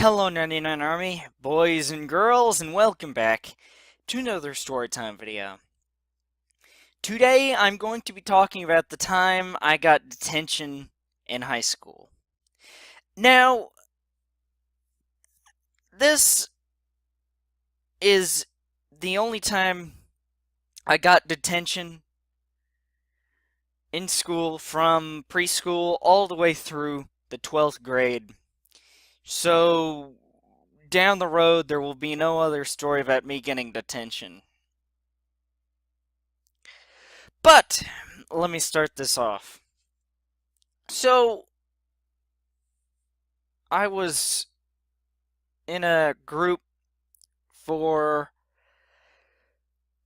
Hello, 99 Army, boys and girls, and welcome back to another Storytime video. Today, I'm going to be talking about the time I got detention in high school. Now, this is the only time I got detention in school from preschool all the way through the 12th grade. So, down the road, there will be no other story about me getting detention. But, let me start this off. So, I was in a group for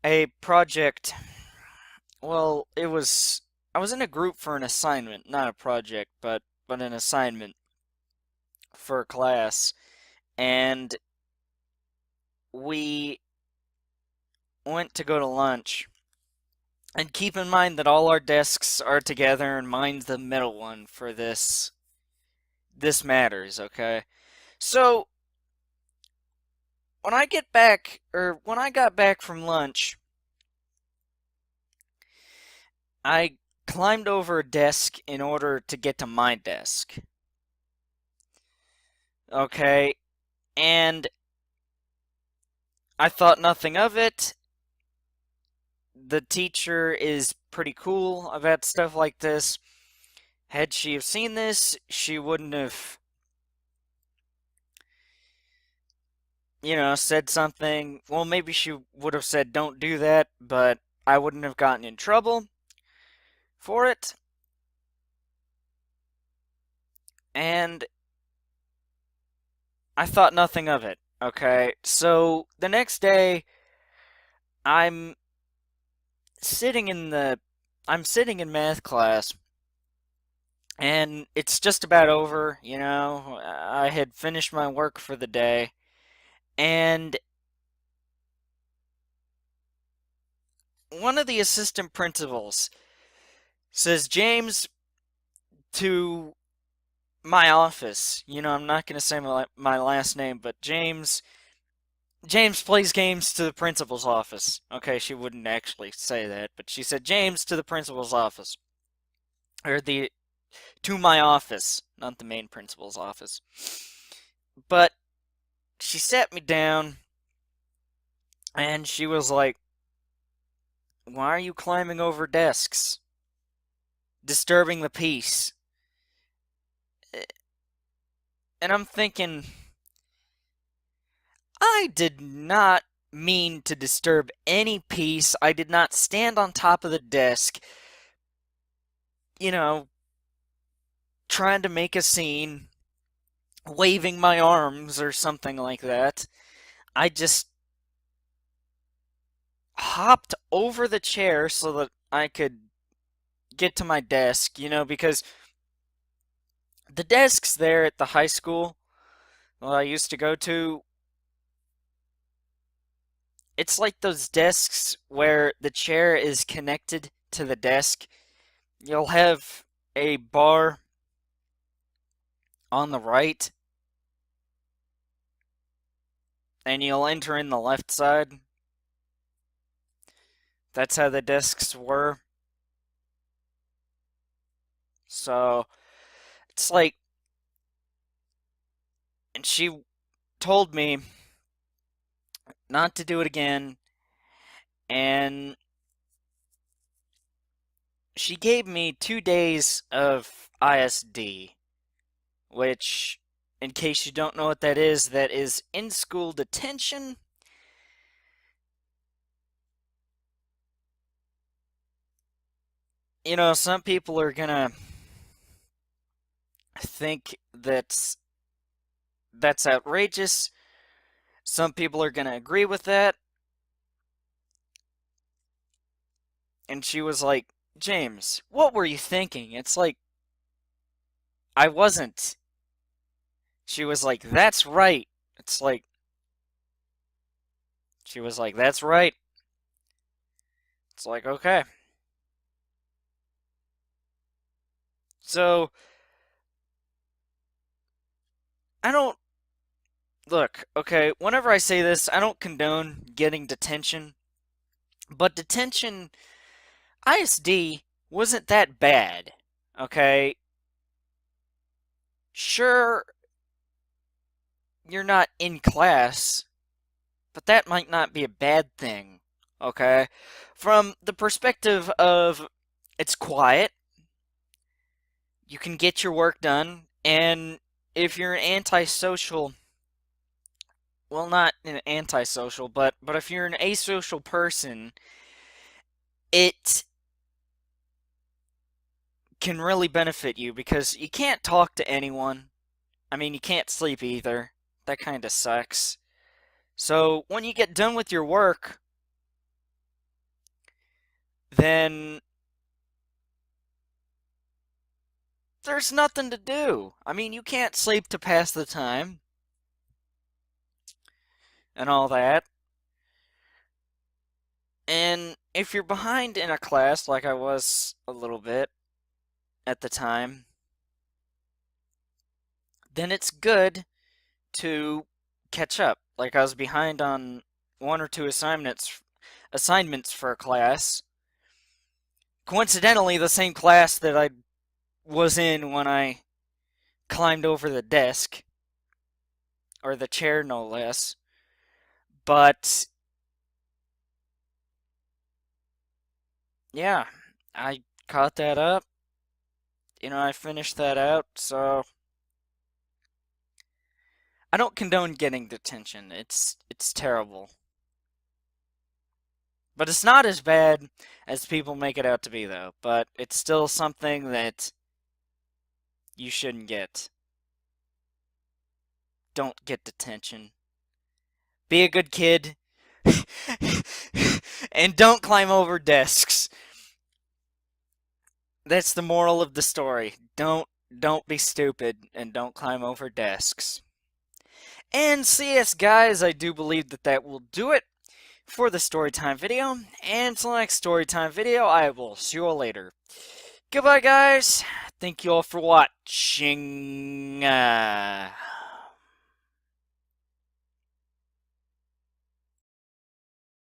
a project. Well, I was in a group for an assignment, not a project, but an assignment for a class, and we went to go to lunch. And keep in mind that all our desks are together and mine's the middle one for this matters, okay? So, when I got back from lunch, I climbed over a desk in order to get to my desk. Okay, and I thought nothing of it. The teacher is pretty cool about stuff like this. Had she have seen this, she wouldn't have, said something. Well, maybe she would have said, don't do that, but I wouldn't have gotten in trouble for it. And I thought nothing of it. Okay, so the next day, I'm sitting in the I'm sitting in math class, and it's just about over, I had finished my work for the day, and one of the assistant principals says, James, to my office. I'm not going to say my last name, but James plays games to the principal's office. Okay, she wouldn't actually say that, but she said, James, to the principal's office. Or to my office, not the main principal's office. But she sat me down, and she was like, why are you climbing over desks? Disturbing the peace. And I'm thinking, I did not mean to disturb any peace. I did not stand on top of the desk, you know, trying to make a scene, waving my arms or something like that. I just hopped over the chair so that I could get to my desk, because the desks there at the high school I used to go to, it's like those desks where the chair is connected to the desk. You'll have a bar on the right, and you'll enter in the left side. That's how the desks were. So, it's like, and she told me not to do it again, and she gave me 2 days of ISD, which, in case you don't know what that is in-school detention. Some people are gonna think that's outrageous. Some people are gonna agree with that. And she was like, James, what were you thinking? It's like, I wasn't. She was like, that's right. It's like, she was like, that's right. It's like, okay. So, I don't Look, okay, whenever I say this, I don't condone getting detention, but detention, ISD, wasn't that bad, okay? Sure, you're not in class, but that might not be a bad thing, okay? From the perspective of it's quiet, you can get your work done, and if you're an antisocial, well, not an antisocial, but if you're an asocial person, it can really benefit you because you can't talk to anyone. I mean, you can't sleep either. That kind of sucks. So, when you get done with your work, then there's nothing to do. I mean, you can't sleep to pass the time and all that. And if you're behind in a class, like I was a little bit at the time, then it's good to catch up. Like I was behind on one or two assignments for a class. Coincidentally, the same class that I was in when I climbed over the desk, or the chair no less. But yeah, I caught that up. I finished that out, so I don't condone getting detention. It's terrible. But it's not as bad as people make it out to be though. But it's still something that you shouldn't get. Don't get detention. Be a good kid. And don't climb over desks. That's the moral of the story. Don't be stupid and don't climb over desks. And CS guys, I do believe that will do it for the storytime video. And until the next storytime video, I will see you all later. Goodbye guys. Thank you all for watching.